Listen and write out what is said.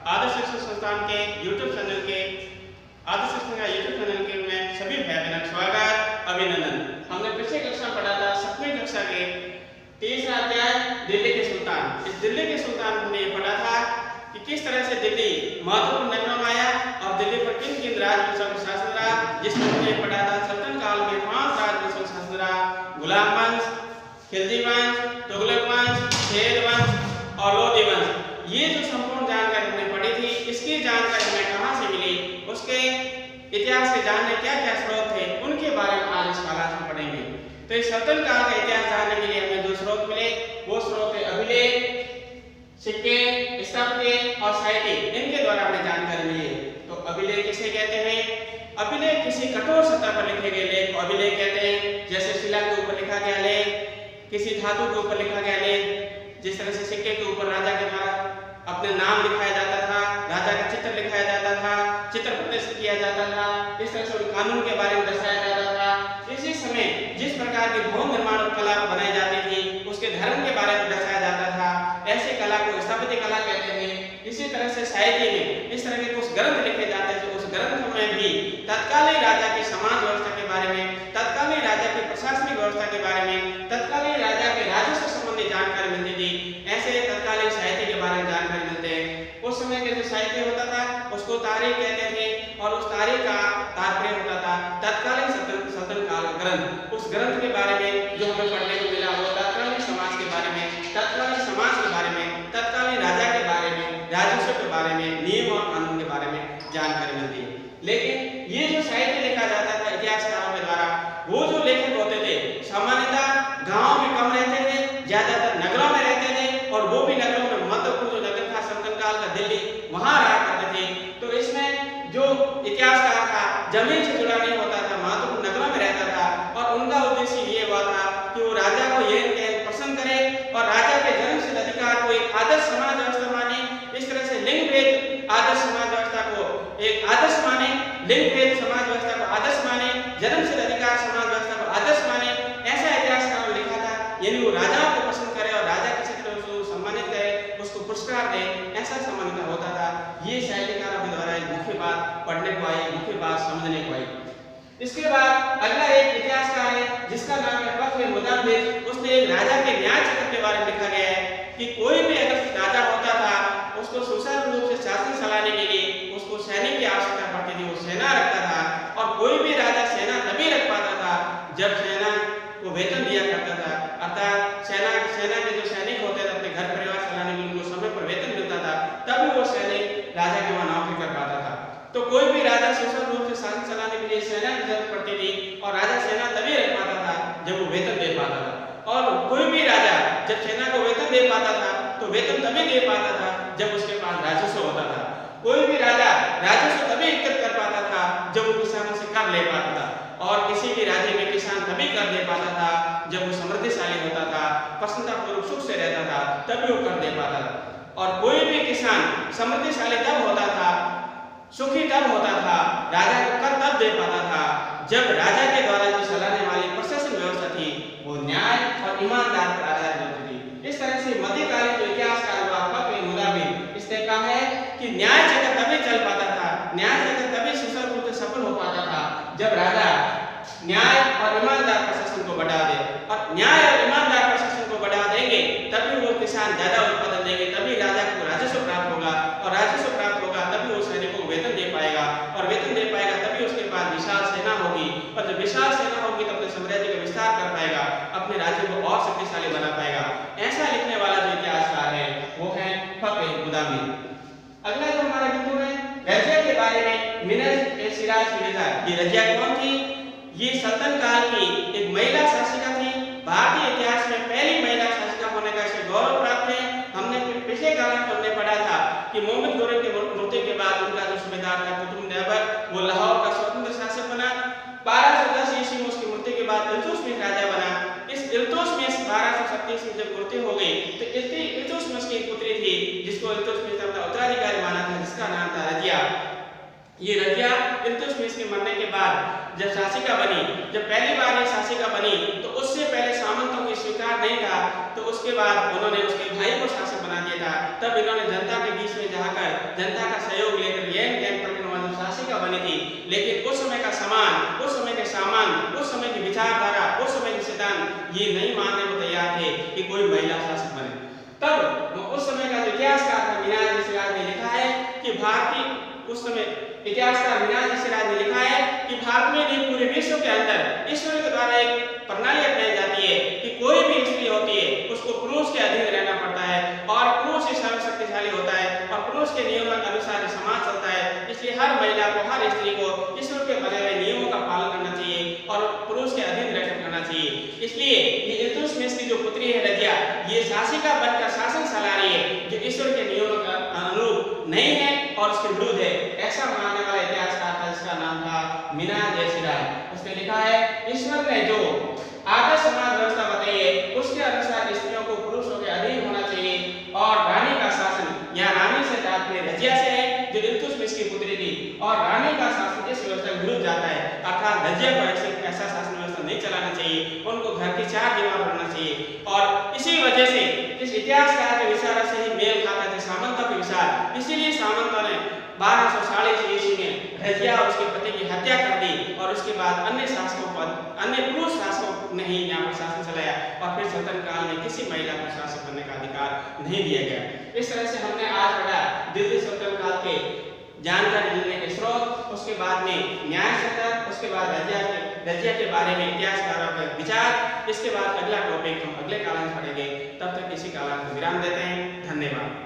आदर्श शिक्षण संस्थान के यूट्यूब चैनल के आदर्श शिक्षण का यूट्यूब चैनल के में सभी भाई बहनों का स्वागत अभिनंदन। हमने पिछले कक्षा में पढ़ा था 7वीं कक्षा के तीसरा अध्याय दिल्ली के सुल्तान। इस दिल्ली के सुल्तान हमने ये पढ़ा था कि किस तरह से दिल्ली महत्वपूर्ण नगरों में आया और दिल्ली पर किन किन राजवंशों का शासन रहा, जिसमें हमने पढ़ा था सल्तनत काल में 5 राजवंशों का शासन रहा: गुलाम वंश, खिलजी वंश, तुगलक वंश, शेर वंश और लोधी वंश। ये जो संपूर्ण जानकारी हमने पढ़ी थी, इसकी जानकारी हमें कहाँ से मिली, उसके इतिहास के जानने क्या क्या स्रोत थे, उनके बारे में आज इस क्लास में पढ़ेंगे। तो इस सल्तनत काल का इतिहास जानने के लिए हमें जो स्रोत मिले वो स्रोत है अभिलेख, सिक्के, स्थापत्य और साहित्य। इनके द्वारा हमें जानकारी मिली है। तो अभिलेख किसे कहते हैं? अभिलेख किसी कठोर सतह पर लिखे गए लेख को अभिलेख कहते हैं। जैसे शिला के ऊपर लिखा गया लेख, किसी धातु के ऊपर लिखा गया लेख। जिस तरह से सिक्के के ऊपर राजा के द्वारा अपने नाम लिखाया जाता था, राजा का चित्र लिखाया जाता था, चित्र प्रदर्शित किया जाता था, इस तरह से कानून के बारे में दर्शाया जाता था। इसी समय जिस प्रकार की भवन निर्माण कला बनाई जाती थी, उसके धर्म के बारे में दर्शाया जाता था। ऐसे कला को स्थापत्य कला कहते हैं। इसी तरह से साहित्य में इस तरह के कुछ ग्रंथ लिखे जाते थे। उस ग्रंथ में भी तत्कालीन राजा की समाज व्यवस्था के बारे में, तत्कालीन राजा की प्रशासनिक व्यवस्था के बारे में, तत्कालीन राजा के राजस्व संबंधी जानकारी मिलती थी। ऐसे तत्कालीन साहित्य के बारे में जानकारी मिलते हैं। उस समय के जो साहित्य होता था उसको तारीख कहते थे और उस तारीख का तात्पर्य होता था तत्कालीन सल्तनत काल का ग्रंथ। उस ग्रंथ के बारे में जो हमें पढ़ने को मिला वो तत्कालीन समाज के बारे में, तत्कालीन समाज के बारे में, तत्कालीन राजा के बारे में, राजस्व के बारे में, नियम और कानून के बारे में जानकारी मिलती है। लेकिन ये जो साहित्य लिखा जाता था इतिहासकारों के द्वारा, वो जो लेखक होते थे सामान्यतः गाँव में कम रहते थे, ज्यादातर नगरों में रहते थे और वो भी नगरों में महत्वपूर्ण जो नगर था सल्तनत काल का दिल्ली, वहां रहा करते थे। तो इसमें जो इतिहासकार था जमीन से जुड़ा नहीं होता था, महत्वपूर्ण नगरों में रहता था और उनका उद्देश्य ये हुआ था कि वो राजा को ये पसंद करे और राजा के जन्मसिद्ध अधिकार को एक आदर्श समाज व्यवस्था माने। इस तरह से लिंग भेद आदर्श समाज व्यवस्था को एक आदर्श माने, लिंग भेद समाज व्यवस्था को आदर्श माने, जन्मसिद्ध अधिकार समाज व्यवस्था को आदर्श माने। ऐसा इतिहासकारों ने लिखा था। यानी वो राजाओं को पसंद करे और राजा किसी तरह से सम्मानित करे, उसको पुरस्कार दे, ऐसा सम्मानित होता था। ये साहित्यकारों के द्वारा एक मुख्य बात पढ़ने को आई, मुख्य बात समझने को आई। इसके बाद अगला एक इतिहासकार है जिसका नाम है फखर मुदब्बिर। उसने एक राजा के न्याय चक्र के बारे में लिखा गया है कि कोई भी अगर राजा होता था उसको सुचारू रूप से शासन चलाने के लिए उसको सैनिक की आवश्यकता पड़ती थी, वो सेना रखता था। और कोई भी राजा सेना तभी रख पाता था जब सेना को वेतन दिया करता था। अर्थात सेना के जो सैनिक होते थे अपने घर परिवार चलाने के लिए उनको समय पर वेतन मिलता था, तभी वो सैनिक राजा के वहां नौकरी कर पाता था। तो कोई भी राजा सुचारू रूप से शासन चलाने के लिए सेना की जरूरत पड़ती थी और राजा सेना तभी रख पाता था जब वो वेतन दे पाता था। और कोई भी राजा जब सेना को वेतन दे पाता था तो वेतन तभी दे पाता था जब उसके पास राजस्व होता था। कोई भी राजा राजस्व तभी एकत्र कर पाता था जब वो किसानों से कर ले पाता था। और किसी भी राज्य में किसान तभी कर दे पाता था जब वो समृद्धिशाली होता था, प्रसन्नतापूर्वक सुख से रहता था, तभी वो कर दे पाता था। और कोई भी किसान समृद्धिशाली तब होता था, सुखी तब होता था, राजा को कर तब दे पाता था जब राजा के द्वारा जो चलाने वाली प्रशासन व्यवस्था थी वो न्याय और ईमानदार पर आधारित होती थी। इस तरह से मध्यकालीन जो इतिहासकार हुआ फखर मुदब्बिर, इसने कहा है कि न्याय चक्र तभी चल पाता था, न्याय चक्र तभी सुचारू रूप से सफल हो पाता था जब राजा न्याय और ईमानदार प्रशासन को बढ़ा दे। और न्याय और ईमानदार प्रशासन को बढ़ा देंगे तभी वो किसान ज्यादा उत्पादन देंगे, तभी राजा को राजस्व प्राप्त होगा और राजस्व प्राप्त होगा तभी वो सैनिकों को वेतन दे पाएगा और वेतन दे पाएगा तभी उसके पास विशाल सेना होगी और जब विशाल सेना होगी तो अपने साम्राज्य का विस्तार कर पाएगा, अपने राज्य को और शक्तिशाली बना पाएगा। ऐसा लिखने वाला जो इतिहासकार है वो है फखर मुदब्बिर। अगला जो हमारा बिंदु है रजिया के बारे में, मिनज-ए-सिराज मिर्जा। ये रजिया कौन थी? ये सल्तनत काल की एक महिला शासिका थी। भारतीय इतिहास में पहली महिला शासिका होने का इसे गौरव प्राप्त है। हमने पिछले काल में हमने पढ़ा था कि मोहम्मद गोरे के मृत्यु के बाद उनका जो सूबेदार था कुतुब ऐबक, वो लाहौर का स्वतंत्र शासक बना। 1210 ईस्वी में उसकी मृत्यु के बाद इल्तुतमिश राजा बना। इस इल्तुतमिश 1237 में जब मृत्यु हो गई तो इल्तुतमिश की एक पुत्री थी जिसको इल्तुतमिश अपना उत्तराधिकारी माना था, जिसका नाम था रजिया। ये रजिया इल्तुतमिश के मरने के बाद जब शासिका बनी, जब पहली बार ये शासिका बनी तो उससे पहले सामंतों की स्वीकार नहीं था तो उसके बाद उन्होंने उसके भाई को शासक बना दिया था। तब इन्होंने जनता के बीच में जाकर जनता का सहयोग लेकर यह शासिका बनी थी। लेकिन उस समय का सामान, उस समय के सामान, उस समय की विचारधारा, उस समय के सिद्धांत ये नहीं मानने को तैयार थे कि कोई महिला शासक बने। तब उस समय का इतिहासकार था मीनाज जयसिराज ने लिखा है कि भारतीय उस समय इतिहासकार मीनाज जयसिराज ने लिखा है कि भारत में नहीं पूरे विश्व के अंदर ईश्वर के द्वारा एक प्रणाली अपनाई जाती है कि कोई भी स्त्री होती है उसको पुरुष के अधीन रहना पड़ता है और पुरुष ही सर्वशक्तिशाली होता है और पुरुष के नियमों के अनुसार समाज चलता है। इसलिए हर महिला को, हर स्त्री को ईश्वर के बनाए हुए नियमों का पालन करना चाहिए और पुरुष के अधीन रहकर करना चाहिए। इसलिए ये इल्तुतमिश की जो पुत्री है रजिया, ये शासिका बनकर शासन चला रही है जो ईश्वर के नियमों का अनुरूप नहीं है और उसके विरुद्ध है। ऐसा मानने वाला इतिहासकार था जिसका नाम था मीनाज जयसिराज। उसने लिखा है ईश्वर ने जो आदर्श समाज व्यवस्था बताई है उसके अनुसार स्त्रियों को पुरुषों के अधीन होना चाहिए और रानी का शासन, या रानी से तात्पर्य रजिया से है जो इल्तुतमिश की पुत्री थी, और रानी का शासन इस व्यवस्था के विरुद्ध जाता है, अर्थात रजिया को ऐसा शासन व्यवस्था नहीं चलाना चाहिए, उनको घर की चार दीवार बनना चाहिए। और इसी वजह से इस इतिहासकार के विचार से ही मेल खाता थे सामंतों के विचार। इसीलिए सामंतों ने 1240 ईस्वी में रजिया और उसके पति की हत्या कर दी और उसके बाद अन्य शासकों पर, अन्य पुरुष शासकों ने ही यहाँ पर शासन चलाया और फिर स्वतंत्र काल में किसी महिला को शासक बनने का अधिकार नहीं दिया गया। इस तरह से हमने आज पढ़ा दिल्ली स्वतंत्र काल के जानकारी मिलने के स्रोत, उसके बाद में न्याय सत्र, उसके बाद रजिया के बारे में इतिहासकारों के विचार। इसके बाद अगला टॉपिक हम अगले कालांश पढ़ेंगे। तब तक इसी कालांश को विराम देते हैं। धन्यवाद।